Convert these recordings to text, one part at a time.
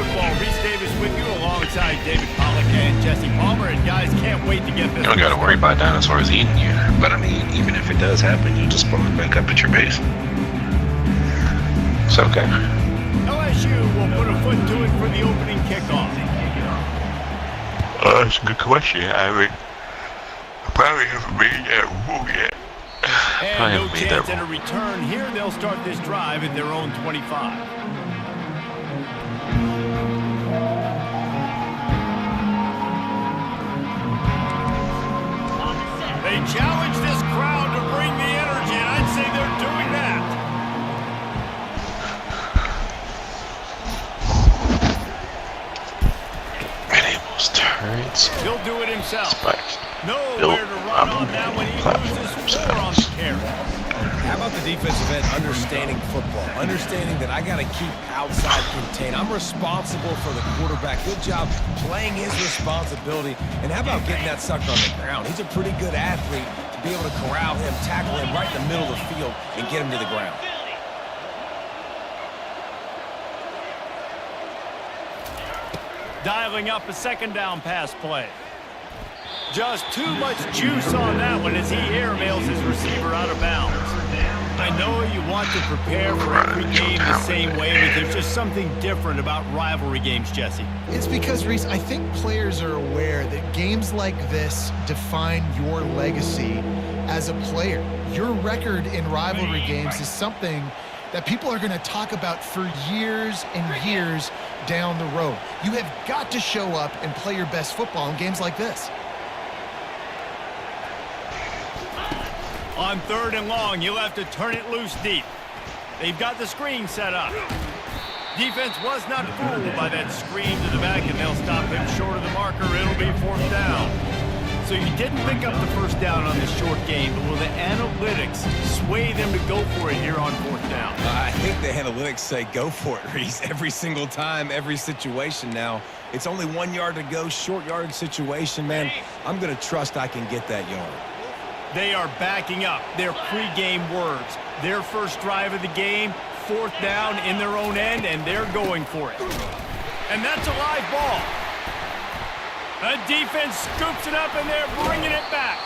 Football. Reese Davis with you alongside David Pollack and Jesse Palmer. And guys, can't wait to get this. You don't got to worry about dinosaurs eating you. But I mean, even if it does happen, you just spawn back up at your base. It's okay. LSU will put a foot to it for the opening kickoff. That's a good question. I probably haven't made that rule yet. And no chance at a return here. They'll start this drive at their own 25. They challenge this crowd to bring the energy, and I'd say they're doing that. Enables turrets. He'll do it himself. Spikes. Nowhere to run on that when he loses 4 on the carry. How about the defensive end understanding football? Understanding that I got to keep outside contained. I'm responsible for the quarterback. Good job playing his responsibility. And how about getting that sucker on the ground? He's a pretty good athlete to be able to corral him, tackle him right in the middle of the field, and get him to the ground. Dialing up a second down pass play. Just too much juice on that one as he airmails his receiver out of bounds. I know you want to prepare for every game the same way, but there's just something different about rivalry games, Jesse. It's because, Reese, I think players are aware that games like this define your legacy as a player. Your record in rivalry games is something that people are going to talk about for years and years down the road. You have got to show up and play your best football in games like this. On 3rd and long, you'll have to turn it loose deep. They've got the screen set up. Defense was not fooled by that screen to the back, and they'll stop him short of the marker. It'll be 4th down. So you didn't pick up the 1st down on this short game, but will the analytics sway them to go for it here on 4th down? I think the analytics say go for it, Reese. Every single time, every situation now. It's only 1 yard to go, short yardage situation, man. I'm going to trust I can get that yard. They are backing up their pregame words. Their first drive of the game, 4th down in their own end, and they're going for it. And that's a live ball. The defense scoops it up, and they're bringing it back.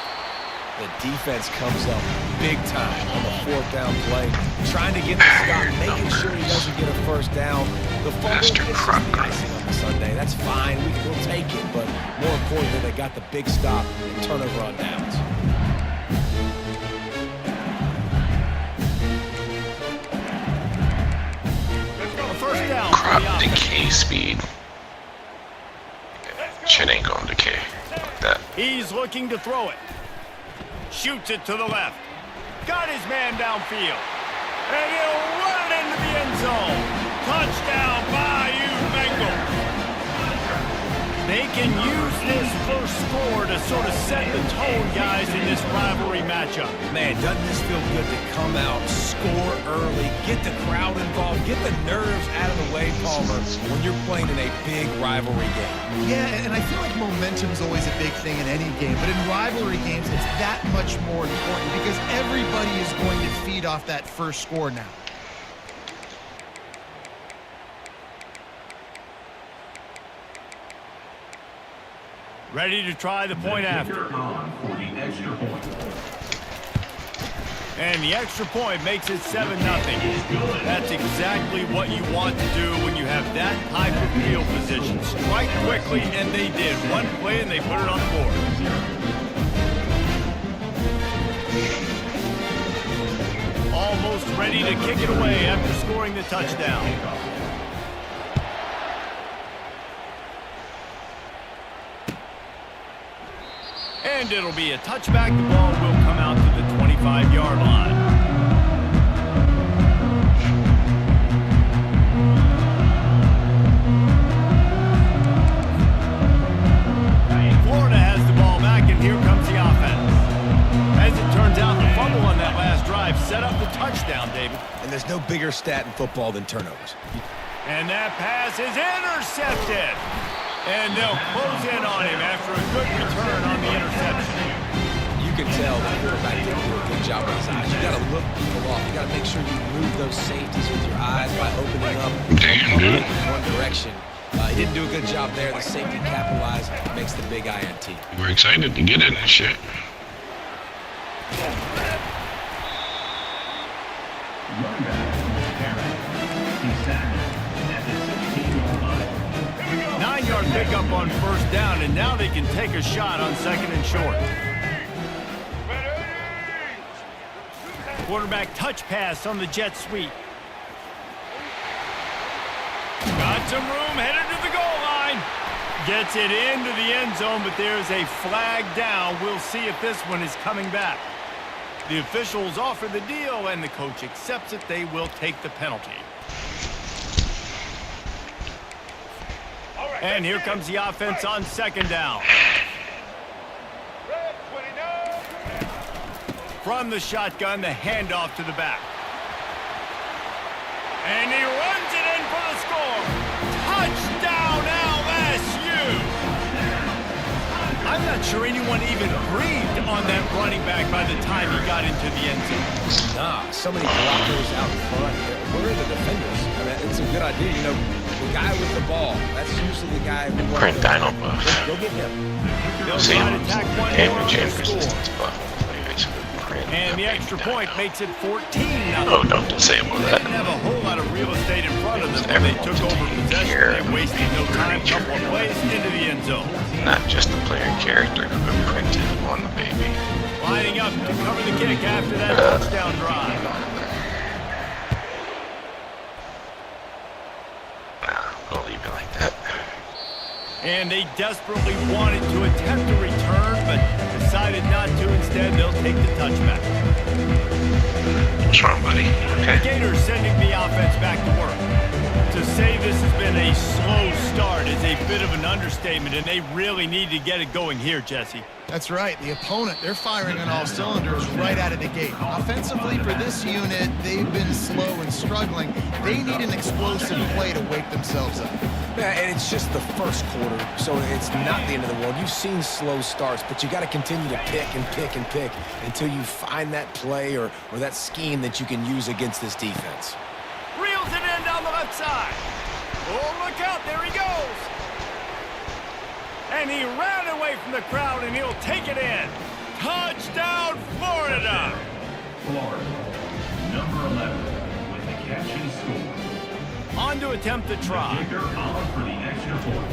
The defense comes up big time on the 4th down play, trying to get the stop, making sure he doesn't get a 1st down. The fumble is just the icing on the Sunday. That's fine. We'll take it, but more importantly, they got the big stop and turnover on downs. Crop decay speed. Shit ain't gonna decay like that. He's looking to throw it. Shoots it to the left. Got his man downfield. And he'll run it into the end zone. Touchdown, Bayou Bengals. They can use this first score to sort of set the tone, guys, in this rivalry matchup. Man, doesn't this feel good to come out, score early, get the crowd involved, get the nerves out of the way, Palmer, when you're playing in a big rivalry game? Yeah, and I feel like momentum is always a big thing in any game, but in rivalry games, it's that much more important because everybody is going to feed off that first score now. Ready to try the point after. And the extra point makes it 7-0. That's exactly what you want to do when you have that type of field position. Strike quickly, and they did. One play, and they put it on the board. Almost ready to kick it away after scoring the touchdown. And it'll be a touchback. The ball will come out to the 25-yard line. Florida has the ball back, and here comes the offense. As it turns out, the fumble on that last drive set up the touchdown, David. And there's no bigger stat in football than turnovers. And that pass is intercepted. And they'll close in on him after a good return on the interception. You can tell the quarterback did do a good job with his eyes. You got to look people off. You got to make sure you move those safeties with your eyes by opening up in one direction. They didn't do a good job there. The safety capitalized, makes the big INT. We're excited to get in this shit. Running back, Harris. He's tackled at the 16-yard line. 9-yard pickup on first down, and now they can take a shot on second and short. Quarterback touch pass on the jet sweep. Got some room, headed to the goal line. Gets it into the end zone, but there's a flag down. We'll see if this one is coming back. The officials offer the deal, and the coach accepts it. They will take the penalty. And here comes the offense on second down. From the shotgun, the handoff to the back. And he runs it in for the score. Touchdown, LSU! I'm not sure anyone even breathed on that running back by the time he got into the end zone. Nah, so many blockers out in front. Where are the defenders? I mean, it's a good idea. You know, the guy with the ball, that's usually the guy who wants Print Dino buff. Go get him. They'll See try to him. attack one more Damage on and the score. resistance buff. And the extra point makes it 14-0. Oh, don't disable They that. didn't have a whole lot of real estate in front of them when they took over possession. They wasted no time, couple of plays into the end zone. Not just the player character who imprinted on the baby. Lining up to cover the kick after that touchdown drive. Nah, I'll leave it like that. And they desperately wanted to attempt a return, but decided not to. Instead, they'll take the touchback. What's wrong, buddy? The Okay. Gators sending the offense back to work. To say this has been a slow start is a bit of an understatement, and they really need to get it going here, Jesse. That's right. The opponent, they're firing on all cylinders right out of the gate. Offensively for this unit, they've been slow and struggling. They need an explosive play to wake themselves up. Yeah, and it's just the first quarter, so it's not the end of the world. You've seen slow starts, but you got to continue to pick and pick and pick until you find that play or that scheme that you can use against this defense. Reels it in down the left side. Oh, look out. There he goes. And he ran away from the crowd, and he'll take it in. Touchdown, Florida. Florida, number 11, with the catch and score. On to attempt the try. Kicker on for the extra point.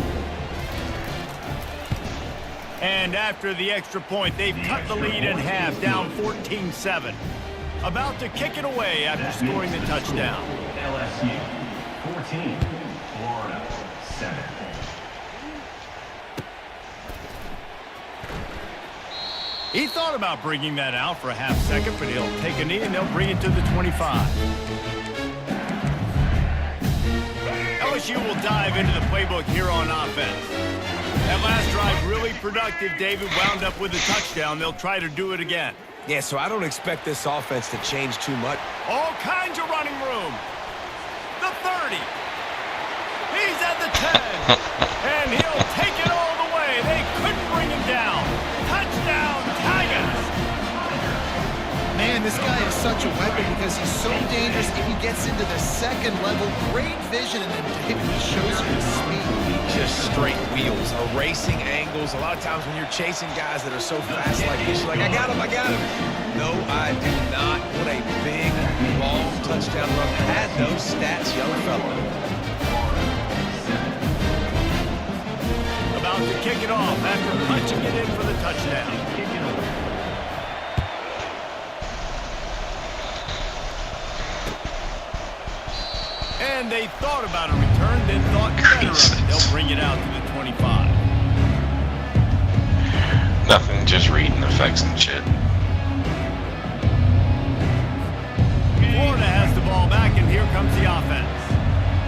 And after the extra point, they've cut the lead in half, down 14-7. About to kick it away after scoring the touchdown. LSU, 14, Florida, 7. He thought about bringing that out for a half second, but he'll take a knee and they'll bring it to the 25. LSU will dive into the playbook here on offense. That last drive really productive. David wound up with a touchdown. They'll try to do it again. Yeah, so I don't expect this offense to change too much. All kinds of running room. The 30. He's at the 10. And he'll take it all the way. They couldn't bring him down. Touchdown, Tigers. Man, this guy is such a weapon because he's so dangerous if he gets into the second level. Great vision, and then David shows you his speed. Just straight wheels, erasing angles. A lot of times when you're chasing guys that are so fast like this, you're like, I got him, I got him. No, I do not. What a big, long touchdown run. Had those stats, young fella. About to kick it off after punching it in for the touchdown. And they thought about a return, then thought better of it. They'll bring it out to the 25. Nothing, just reading effects and shit. Florida has the ball back, and here comes the offense.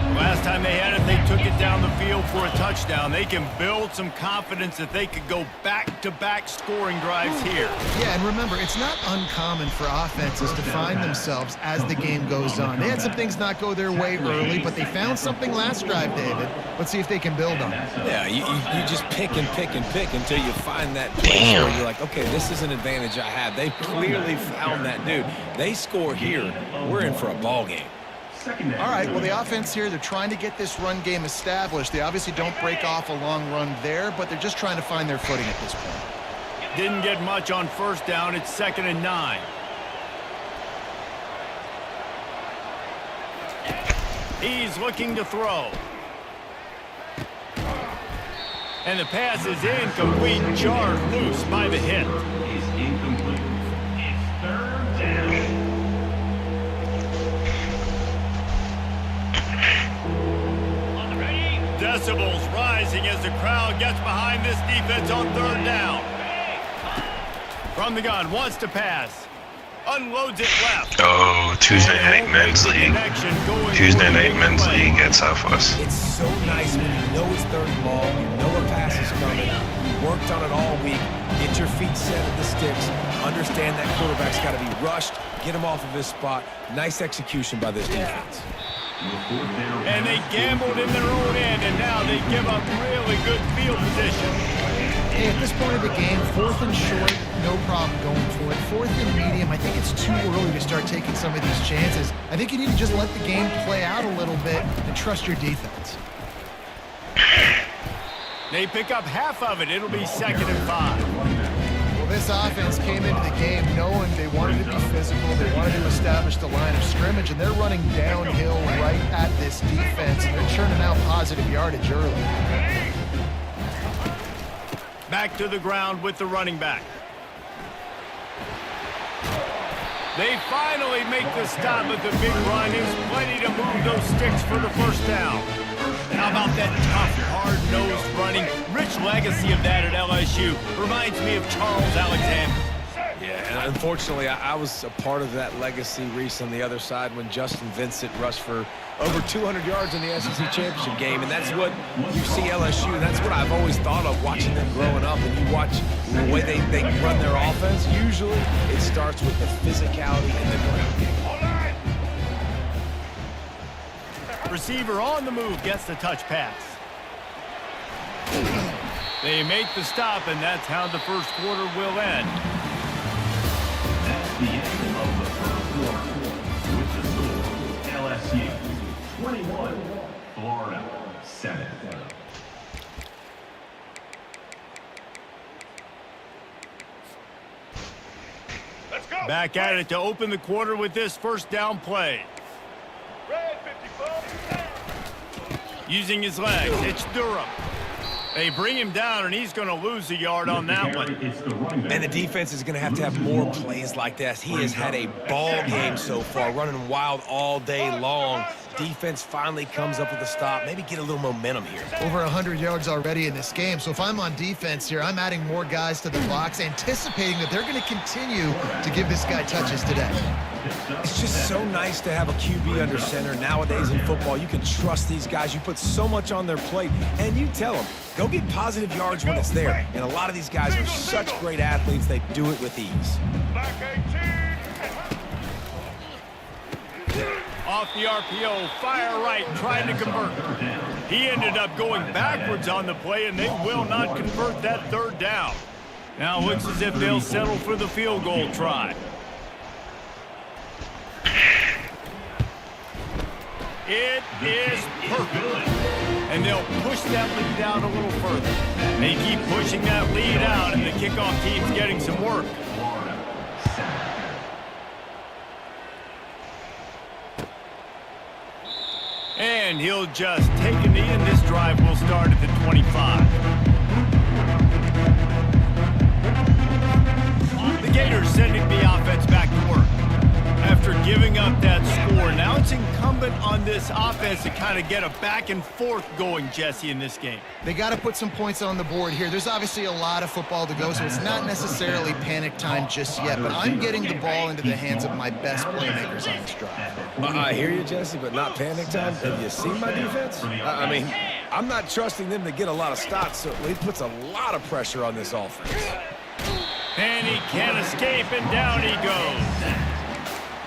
The last time they had it, they took it down the field for a touchdown. They can build some confidence that they could go back-to-back scoring drives here. Yeah, and remember, it's not uncommon for offenses to find themselves as the game goes on. They had some things not go their way early, but they found something last drive, David. Let's see if they can build on it. Yeah, you just pick and pick and pick until you find that place where you're like, okay, this is an advantage I have. They clearly found that dude. They score here, we're in for a ball game. Second down. All right, well, the offense here, they're trying to get this run game established. They obviously don't break off a long run there, but they're just trying to find their footing at this point. Didn't get much on first down. It's 2nd and 9. He's looking to throw. And the pass is incomplete, jarred loose by the hit. Is incomplete. It's 3rd down. Decibels rising as the crowd gets behind this defense on 3rd down. From the gun, wants to pass. Unloads it left. Oh, Tuesday night men's league. Tuesday night men's league at Southwest. It's so nice when you know it's 3rd and long, you know a pass is coming, you worked on it all week, get your feet set at the sticks, understand that quarterback's got to be rushed, get him off of his spot. Nice execution by this defense. And they gambled in their own end, and now they give up really good field position. Hey, at this point of the game, 4th and short, no problem going for it. 4th and medium, I think it's too early to start taking some of these chances. I think you need to just let the game play out a little bit and trust your defense. They pick up half of it. It'll be 2nd and 5. Well, this offense came into the game knowing they wanted to be physical, they wanted to establish the line of scrimmage, and they're running downhill right at this defense, and they're churning out positive yardage early. Back to the ground with the running back. They finally make the stop, but the big run is plenty to move those sticks for the first down. How about that tough, hard-nosed running? Rich legacy of that at LSU. Reminds me of Charles Alexander. Yeah, and unfortunately, I was a part of that legacy, Reese, on the other side when Justin Vincent rushed for over 200 yards in the SEC championship game, and that's what you see LSU, and that's what I've always thought of watching them growing up. And you watch the way they run their offense, usually it starts with the physicality in the ground game. Receiver on the move gets the touch pass. They make the stop, and that's how the first quarter will end. That's the end of the first quarter. With the score, LSU 21, Florida 7. Let's go. Back at it to open the quarter with this first down play. Using his legs, it's Durham. They bring him down, and he's going to lose a yard on that one. And the defense is going to have more plays like this. He has had a ball game so far, running wild all day long. Defense finally comes up with a stop, maybe get a little momentum here. Over 100 yards already in this game, so if I'm on defense here, I'm adding more guys to the box, anticipating that they're going to continue to give this guy touches today. It's just so nice to have a QB under center. Nowadays in football, you can trust these guys. You put so much on their plate, and you tell them, go get positive yards when it's there. And a lot of these guys are such great athletes, they do it with ease. Off the RPO, fire right, trying to convert. He ended up going backwards on the play, and they will not convert that 3rd down. Now it looks as if they'll settle for the field goal try. It is perfect. And they'll push that lead out a little further. They keep pushing that lead out, and the kickoff team's getting some work. And he'll just take a knee, and this drive will start at the 25. The Gators sending the offense back to work. After giving up that score, now it's incumbent on this offense to kind of get a back and forth going, Jesse, in this game. They got to put some points on the board here. There's obviously a lot of football to go, so it's not necessarily panic time just yet, but I'm getting the ball into the hands of my best playmakers on this drive. I hear you, Jesse, but not panic time. Have you seen my defense? I mean, I'm not trusting them to get a lot of stops, so it puts a lot of pressure on this offense. And he can't escape, and down he goes.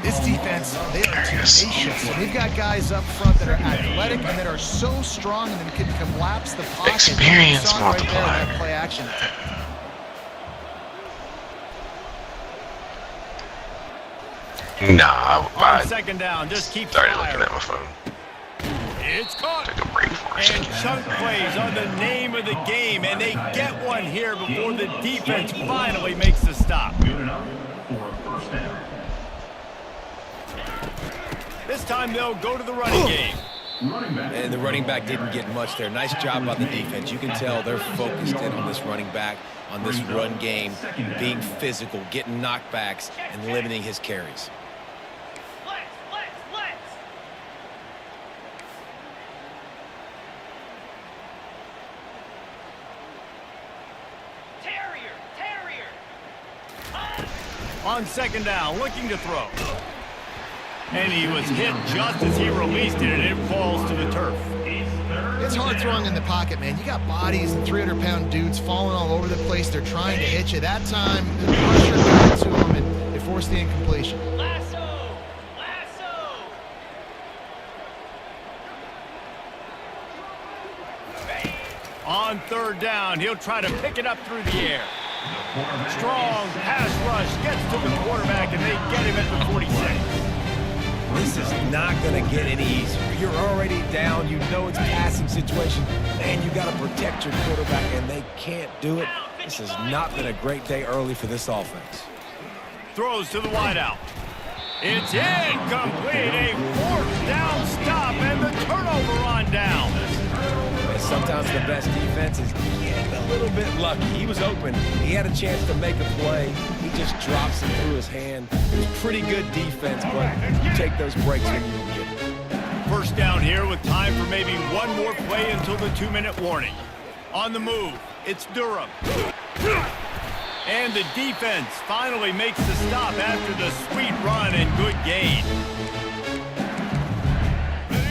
This defense, they are tenacious. They've got guys up front that are athletic and that are so strong and can collapse the pocket. Experience right there in multiplier. that play action attack. Nah, On I second down, just keep started firing. looking at my phone. It's caught. Took a break for a And second. chunk plays are the name of the game, and they get one here before the defense finally makes the stop. Good enough for a first down. This time they'll go to the running game. Running back. And the running back didn't get much there. Nice job by the defense. You can tell they're focused in on this running back, on this run game, being physical, getting knockbacks, and limiting his carries. On second down, looking to throw. And he was hit just as he released it, and it falls to the turf. It's hard throwing in the pocket, man. You got bodies and 300-pound dudes falling all over the place. They're trying to hit you. That time, the pressure got to them, and it forced the incompletion. On third down, he'll try to pick it up through the air. Strong pass rush gets to the quarterback, and they get him at the 46. This is not going to get any easier. You're already down. You know it's a passing situation. Man, you got to protect your quarterback, and they can't do it. This has not been a great day early for this offense. Throws to the wideout. It's incomplete. A fourth down stop, and the turnover on down. And sometimes the best defense is getting a little bit lucky. He was open. He had a chance to make a play. He just drops it through his hand. It was pretty good defense, but you take those breaks when you can get it. First down here with time for maybe one more play until the 2-minute warning. On the move, it's Durham. And the defense finally makes the stop after the sweet run and good gain.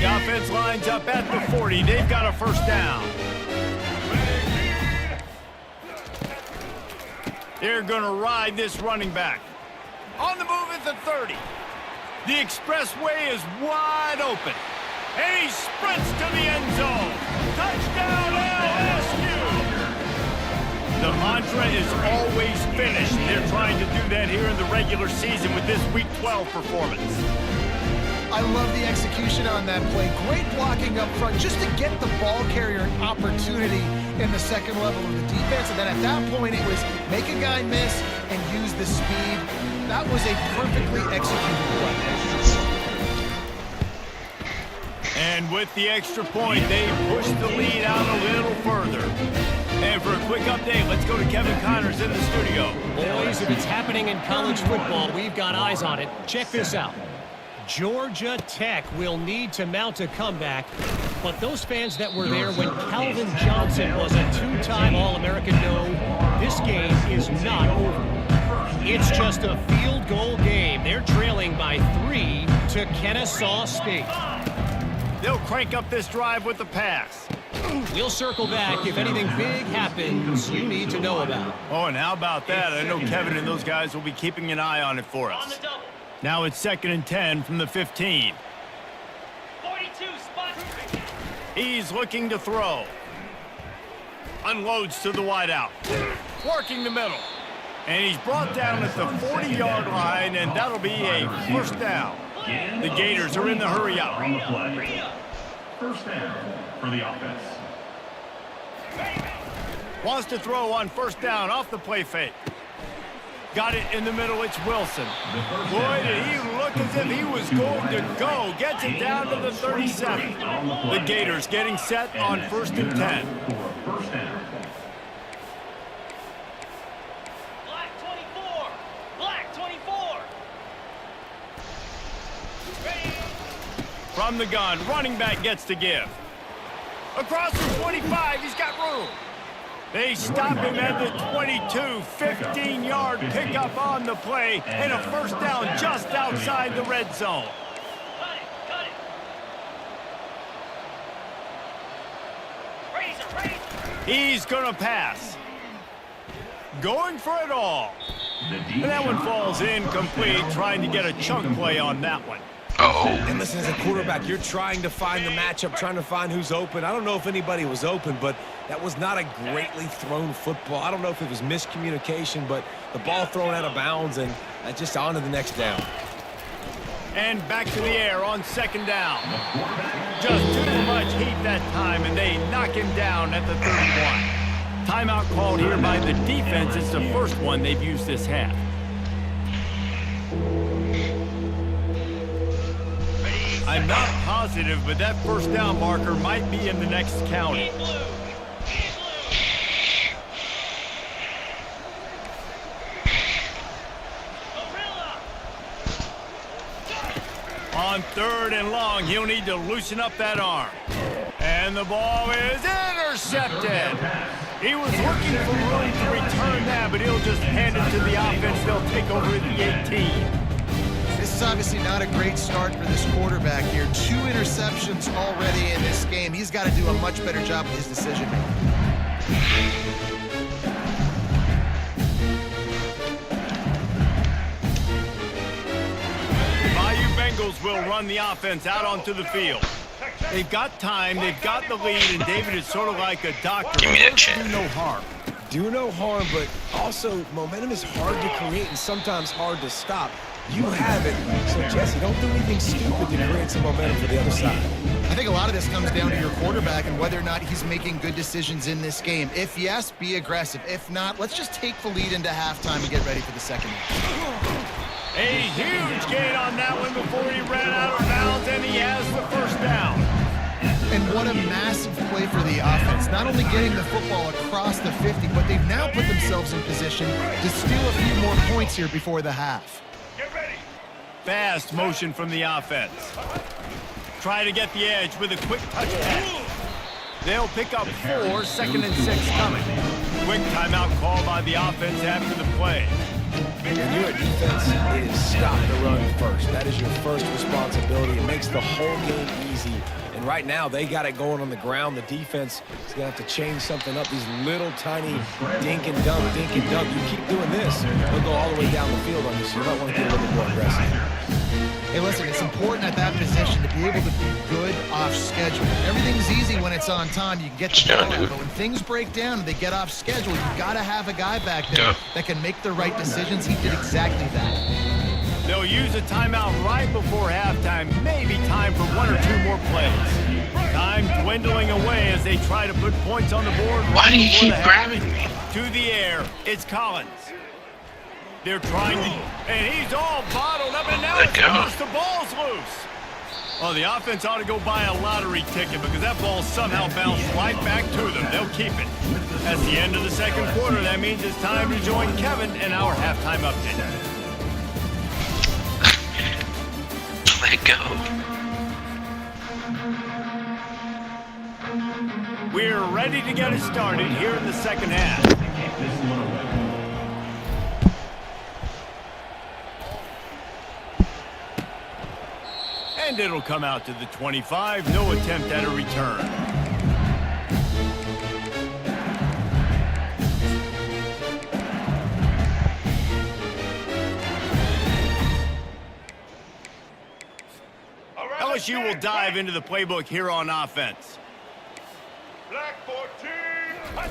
The offense lines up at the 40. They've got a first down. They're going to ride this running back. On the move at the 30. The expressway is wide open. And he sprints to the end zone. Touchdown LSU! The mantra is always finish. They're trying to do that here in the regular season with this Week 12 performance. I love the execution on that play. Great blocking up front just to get the ball carrier an opportunity in the second level of the defense. And then at that point, it was make a guy miss and use the speed. That was a perfectly executed play. And with the extra point, they push the lead out a little further. And for a quick update, let's go to Kevin Connors in the studio. Boys, if it's happening in college football, we've got eyes on it. Check this out. Georgia Tech will need to mount a comeback, but those fans that were there when Calvin Johnson was a two-time All-American know this game is not over. It's just a field goal game. They're trailing by 3 to Kennesaw State. They'll crank up this drive with the pass. We'll circle back if anything big happens you need to know about. Oh, and how about that? I know Kevin and those guys will be keeping an eye on it for us. Now it's 2nd and 10 from the 15. 42 spot. He's looking to throw. Unloads to the wideout. Working the middle. And he's brought down at the 40-yard line, and that'll be a first down. The Gators are in the hurry up. On the play. First down for the offense. Wants to throw on first down off the play fake. Got it in the middle, it's Wilson. Boy, did he look as if he was going to go. Gets it down to the 37. The Gators getting set on 1st and 10. For first down. Black 24. Black 24. From the gun, running back gets to give. Across the 25, he's got room. They stop him at the 22, 15-yard pickup on the play, and a first down just outside the red zone. Cut it. Cut it. Razor. He's going to pass. Going for it all. The And that one falls incomplete, trying to get a chunk play on that one. Oh, And listen, as a quarterback, you're trying to find the matchup, trying to find who's open. I don't know if anybody was open, but that was not a greatly thrown football. I don't know if it was miscommunication, but the ball thrown out of bounds and just on to the next down. And back to the air on second down. Just too much heat that time, and they knock him down at the 31. Timeout called here by the defense. It's the first one they've used this half. I'm not positive, but that first down marker might be in the next county. On third and long, he'll need to loosen up that arm. And the ball is intercepted. He was looking for room to return that, but he'll just hand it to the offense. They'll take over at the 18. This is obviously not a great start for this quarterback here. 2 interceptions already in this game. He's got to do a much better job with his decision-making. Bengals will run the offense out onto the field. They've got time, they've got the lead, and David is sort of like a doctor. Give me that chance. Do no harm. Do no harm, but also momentum is hard to create and sometimes hard to stop. You have it, so Jesse, don't do anything stupid to create some momentum for the other side. I think a lot of this comes down to your quarterback and whether or not he's making good decisions in this game. If yes, be aggressive. If not, let's just take the lead into halftime and get ready for the second half. A huge gain on that one before he ran out of bounds, and he has the first down. And what a massive play for the offense. Not only getting the football across the 50, but they've now put themselves in position to steal a few more points here before the half. Get ready. Fast motion from the offense. Try to get the edge with a quick touch pass. They'll pick up 4, 2nd and 6 coming. Quick timeout call by the offense after the play. When you're a defense, it is stop the run first. That is your first responsibility. It makes the whole game easy. And right now, they got it going on the ground. The defense is going to have to change something up. These little tiny dink and dunk, dink and dunk. You keep doing this, they'll go all the way down the field on you, so you might want to get a little bit more aggressive. Hey, listen, it's important at that position to be able to be good off schedule. Everything's easy when it's on time. You can get the ball, but when things break down and they get off schedule, you've got to have a guy back there that can make the right decisions. He did exactly that. They'll use a timeout right before halftime. Maybe time for 1 or 2 more plays. Time dwindling away as they try to put points on the board. Why do you keep grabbing me? To the air, it's Collins. They're trying to, and he's all bottled up, and now it's loose. The ball's loose. Oh, the offense ought to go buy a lottery ticket because that ball somehow bounced right back to them. They'll keep it. That's the end of the second quarter. That means it's time to join Kevin and our halftime update. Let go. We're ready to get it started here in the second half. And it'll come out to the 25. No attempt at a return. LSU will dive into the playbook here on offense. Black 14.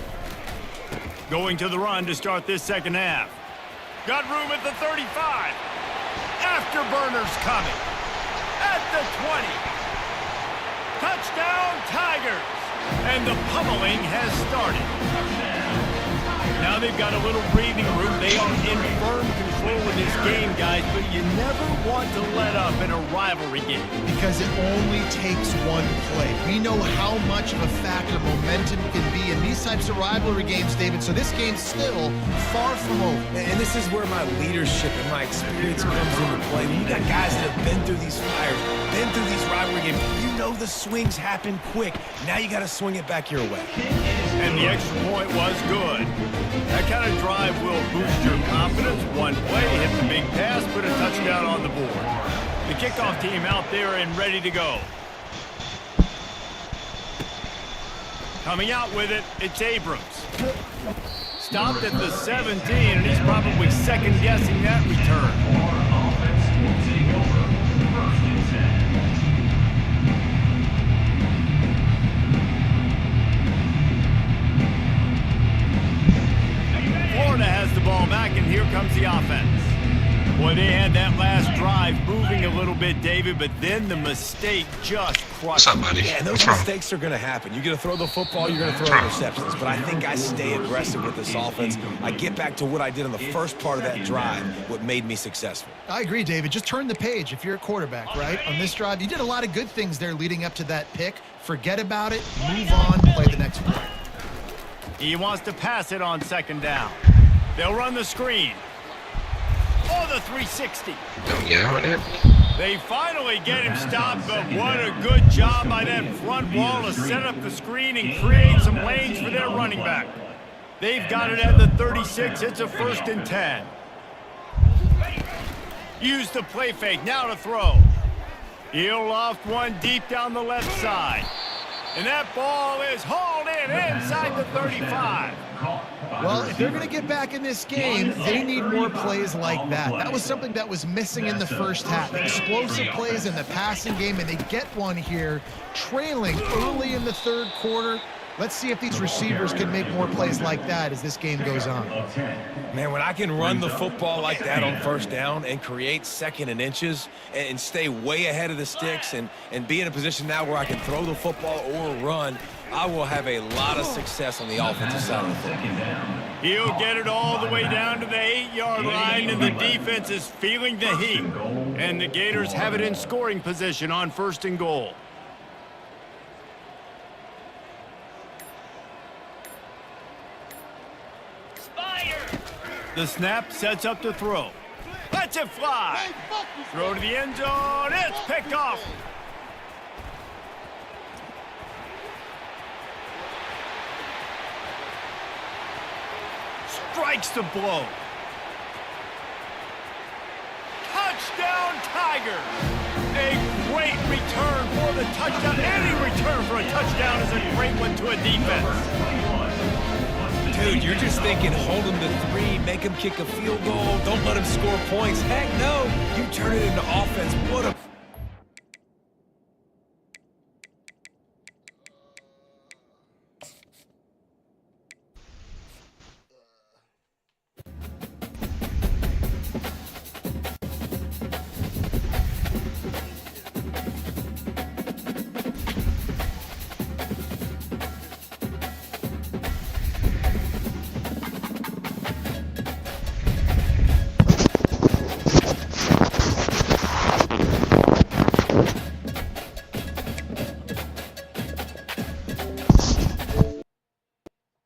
Going to the run to start this second half. Got room at the 35. Afterburners coming. At the 20. Touchdown, Tigers. And the pummeling has started. Now they've got a little breathing room. They are in firm control of this game, guys, but you never want to let up in a rivalry game. Because it only takes one play. We know how much of a factor momentum can be in these types of rivalry games, David, so this game's still far from over. And this is where my leadership and my experience comes into play. You got guys that have been through these fires, been through these rivalry games. You know the swings happen quick. Now you got to swing it back your way. And the extra point was good. That kind of drive will boost your confidence. One play, hit the big pass, put a touchdown on the board. The kickoff team out there and ready to go. Coming out with it, it's Abrams. Stopped at the 17, and he's probably second-guessing that return. Florida has the ball back, and here comes the offense. Boy, they had that last drive moving a little bit, David, but then the mistake just crushed. What's up, buddy? Yeah, and those What's wrong? mistakes are going to happen. You're going to throw the football, you're going to throw interceptions. But I think I stay aggressive with this offense. I get back to what I did on the first part of that drive, what made me successful. I agree, David. Just turn the page if you're a quarterback, right? On this drive, you did a lot of good things there leading up to that pick. Forget about it, move on, play the next play. He wants to pass it on second down. They'll run the screen. Oh, the 360. Don't get out of it. They finally get him stopped, but what a good job by that front wall to set up the screen and create some lanes for their running back. They've got it at the 36. It's a 1st and 10. Use the play fake. Now to throw. He'll loft one deep down the left side. And that ball is hauled in inside the 35. Well, if they're going to get back in this game, they need more plays like that. That was something that was missing in the first half. Explosive plays in the passing game, and they get one here, trailing early in the 3rd quarter. Let's see if these receivers can make more plays like that as this game goes on. Man, when I can run the football like that on 1st down and create 2nd and inches and stay way ahead of the sticks and be in a position now where I can throw the football or run, I will have a lot of success on the offensive side of the football. He'll get it all the way down to the 8-yard line, and the defense is feeling the heat. And the Gators have it in scoring position on 1st and goal. The snap sets up the throw. Lets it fly. Throw to the end zone. It's picked off. Strikes the blow. Touchdown, Tigers. A great return for the touchdown. Any return for a touchdown is a great one to a defense. Dude, you're just thinking, hold him to 3, make him kick a field goal, don't let him score points. Heck no, you turn it into offense. What a